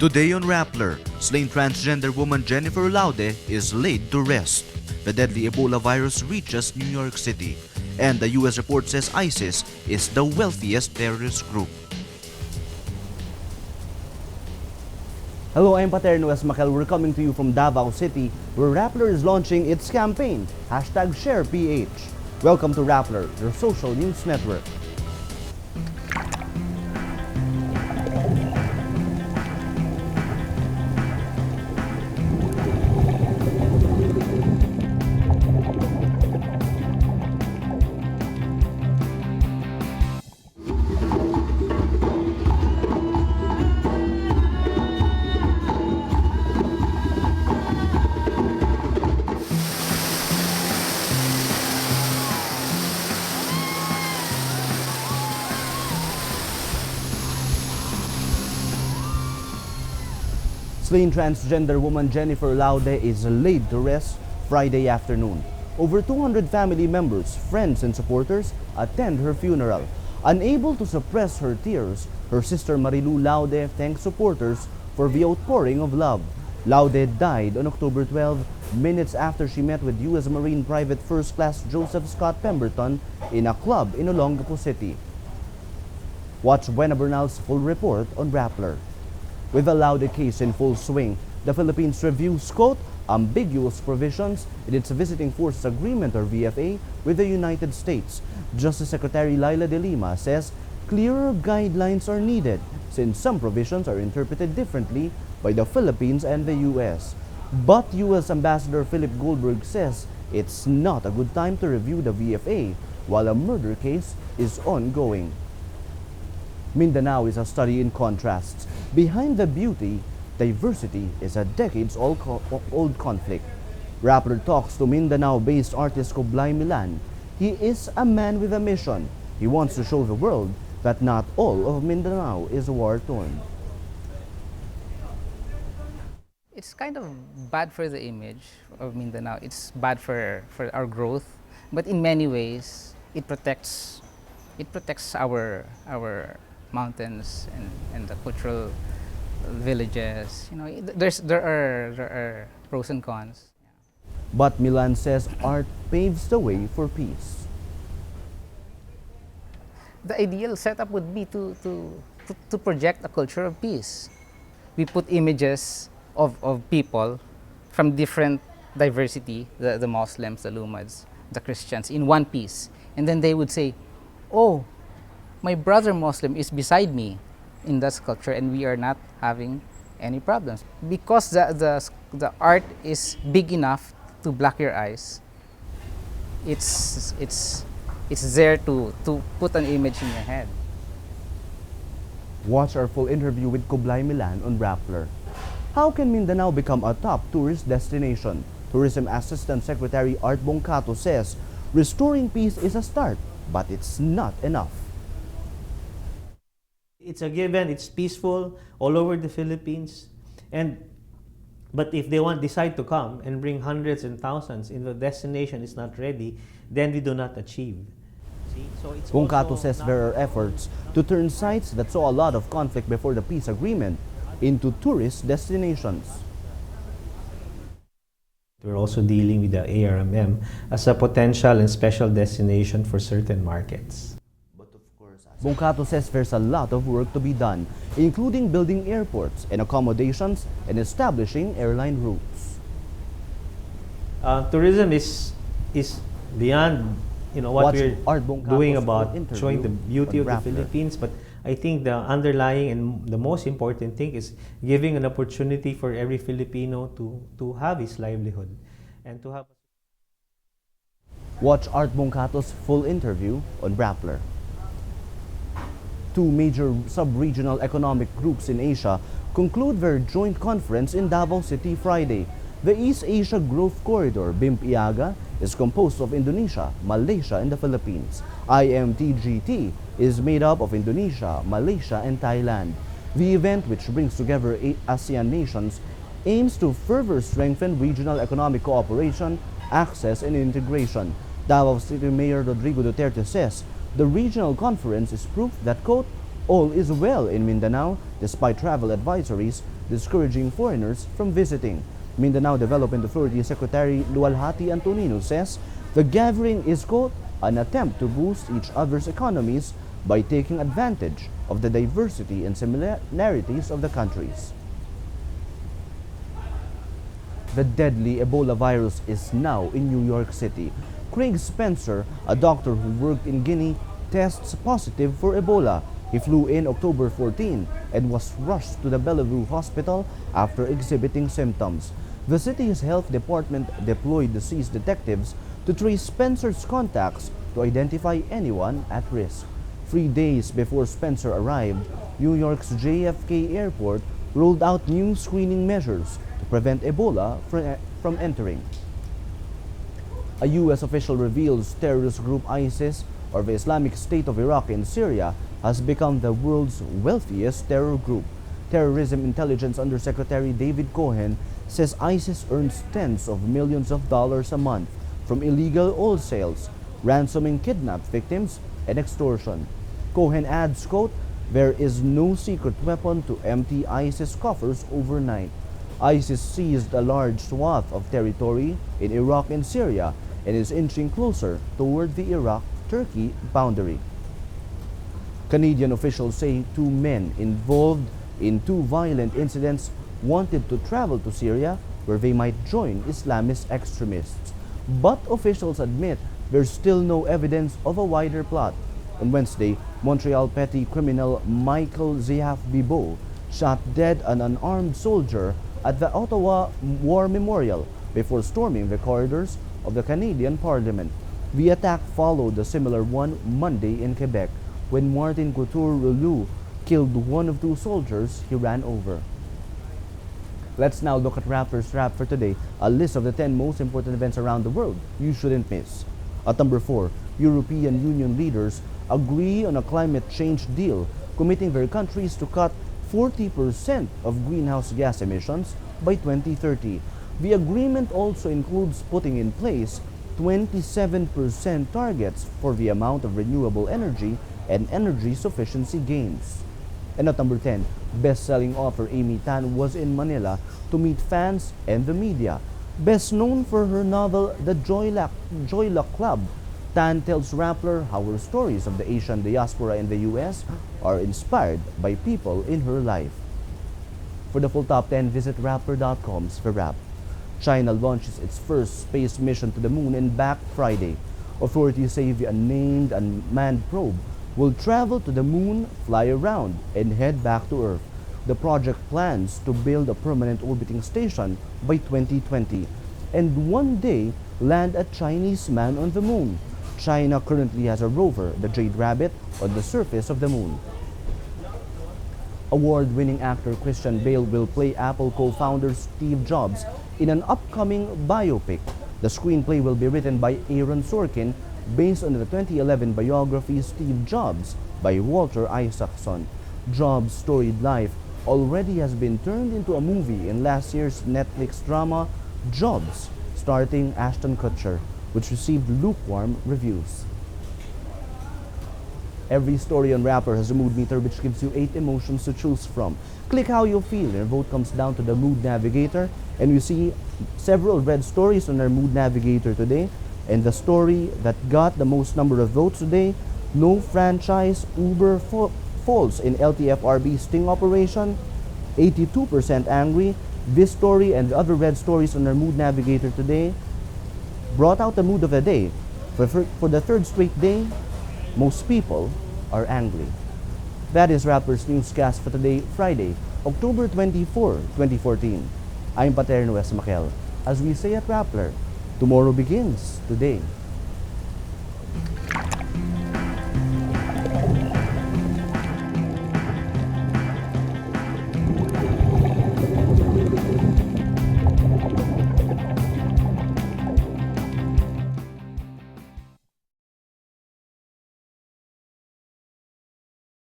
Today on Rappler, slain transgender woman Jennifer Laude is laid to rest. The deadly Ebola virus reaches New York City, and the U.S. report says ISIS is the wealthiest terrorist group. Hello, I'm Paterno Esmakel. We're coming to you from Davao City, where Rappler is launching its campaign, #SharePH. Welcome to Rappler, your social news network. Slain transgender woman Jennifer Laude is laid to rest Friday afternoon. Over 200 family members, friends, and supporters attend her funeral. Unable to suppress her tears, her sister Marilu Laude thanked supporters for the outpouring of love. Laude died on October 12, minutes after she met with U.S. Marine Private First Class Joseph Scott Pemberton in a club in Olongapo City. Watch Buena Bernal's full report on Rappler. With the Laude case in full swing, the Philippines reviews, quote, ambiguous provisions in its Visiting Forces Agreement or VFA with the United States. Justice Secretary Laila de Lima says clearer guidelines are needed since some provisions are interpreted differently by the Philippines and the U.S. But U.S. Ambassador Philip Goldberg says it's not a good time to review the VFA while a murder case is ongoing. Mindanao is a study in contrasts. Behind the beauty, diversity is a decades-old conflict. Rappler talks to Mindanao-based artist Kublai Milan. He is a man with a mission. He wants to show the world that not all of Mindanao is war-torn. It's kind of bad for the image of Mindanao. It's bad for our growth, but in many ways, it protects our mountains and the cultural villages. You know, there are pros and cons. But Milan says art paves the way for peace. The ideal setup would be to project a culture of peace. We put images of people from different diversity, the Muslims, the Lumads, the Christians, in one piece. And then they would say, oh, my brother Muslim is beside me in that sculpture and we are not having any problems. Because the art is big enough to block your eyes, it's there to put an image in your head. Watch our full interview with Kublai Milan on Rappler. How can Mindanao become a top tourist destination? Tourism Assistant Secretary Art Bongcato says restoring peace is a start, but it's not enough. It's a given, it's peaceful all over the Philippines. But if they decide to come and bring hundreds and thousands and the destination is not ready, then we do not achieve. Bongcato says there are efforts to turn sites that saw a lot of conflict before the peace agreement into tourist destinations. We're also dealing with the ARMM as a potential and special destination for certain markets. Bongcato says there's a lot of work to be done, including building airports and accommodations and establishing airline routes. Tourism is beyond what we're doing about showing the beauty of the Philippines, but I think the underlying and the most important thing is giving an opportunity for every Filipino to have his livelihood and to have. Watch Art Bongcato's full interview on Rappler. Two major sub-regional economic groups in Asia conclude their joint conference in Davao City Friday. The East Asia Growth Corridor, BIMP-IAGA, is composed of Indonesia, Malaysia, and the Philippines. IMTGT is made up of Indonesia, Malaysia, and Thailand. The event, which brings together 8 ASEAN nations, aims to further strengthen regional economic cooperation, access, and integration. Davao City Mayor Rodrigo Duterte says the regional conference is proof that, quote, All is well in Mindanao despite travel advisories discouraging foreigners from visiting. Mindanao Development Authority Secretary Lualhati Antonino says the gathering is, quote, an attempt to boost each other's economies by taking advantage of the diversity and similarities of the countries. The deadly Ebola virus is now in New York City. Craig Spencer, a doctor who worked in Guinea, tests positive for Ebola. He flew in October 14 and was rushed to the Bellevue Hospital after exhibiting symptoms. The city's health department deployed deceased detectives to trace Spencer's contacts to identify anyone at risk. 3 days before Spencer arrived, New York's JFK Airport rolled out new screening measures to prevent Ebola from entering. A U.S. official reveals terrorist group ISIS, or the Islamic State of Iraq in Syria, has become the world's wealthiest terror group. Terrorism Intelligence Undersecretary David Cohen says ISIS earns tens of millions of dollars a month from illegal oil sales, ransoming kidnapped victims, and extortion. Cohen adds, quote, there is no secret weapon to empty ISIS coffers overnight. ISIS seized a large swath of territory in Iraq and Syria and is inching closer toward the Iraq-Turkey boundary. Canadian officials say 2 men involved in 2 violent incidents wanted to travel to Syria where they might join Islamist extremists. But officials admit there's still no evidence of a wider plot. On Wednesday, Montreal petty criminal Michael Ziaf-Bibeau shot dead an unarmed soldier at the Ottawa War Memorial before storming the corridors of the Canadian Parliament. The attack followed a similar one Monday in Quebec when Martin Couture-Rouleau killed one of 2 soldiers he ran over. Let's now look at Rappler's Wrap for today, a list of the 10 most important events around the world you shouldn't miss. At number 4, European Union leaders agree on a climate change deal, committing their countries to cut 40% of greenhouse gas emissions by 2030. The agreement also includes putting in place 27% targets for the amount of renewable energy and energy sufficiency gains. And at number 10, best-selling author Amy Tan was in Manila to meet fans and the media. Best known for her novel The Joy Luck Club, Tan tells Rappler how her stories of the Asian diaspora in the US are inspired by people in her life. For the full top 10, visit Rappler.com/wrap. China launches its first space mission to the moon and back Friday. Authorities say the unnamed unmanned probe will travel to the moon, fly around, and head back to Earth. The project plans to build a permanent orbiting station by 2020 and one day land a Chinese man on the moon. China currently has a rover, the Jade Rabbit, on the surface of the moon. Award-winning actor Christian Bale will play Apple co-founder Steve Jobs in an upcoming biopic. The screenplay will be written by Aaron Sorkin based on the 2011 biography Steve Jobs by Walter Isaacson. Jobs' storied life already has been turned into a movie in last year's Netflix drama Jobs, starring Ashton Kutcher, which received lukewarm reviews. Every story on Rappler has a mood meter which gives you 8 emotions to choose from. Click how you feel and your vote comes down to the Mood Navigator, and you see several red stories on our Mood Navigator today. And the story that got the most number of votes today, no franchise, Uber falls in LTFRB sting operation, 82% angry. This story and the other red stories on our Mood Navigator today brought out the mood of the day. For the 3rd straight day, most people are angry. That is Rappler's Newscast for today, Friday, October 24, 2014. I'm Paterno S. Maquel. As we say at Rappler, tomorrow begins today.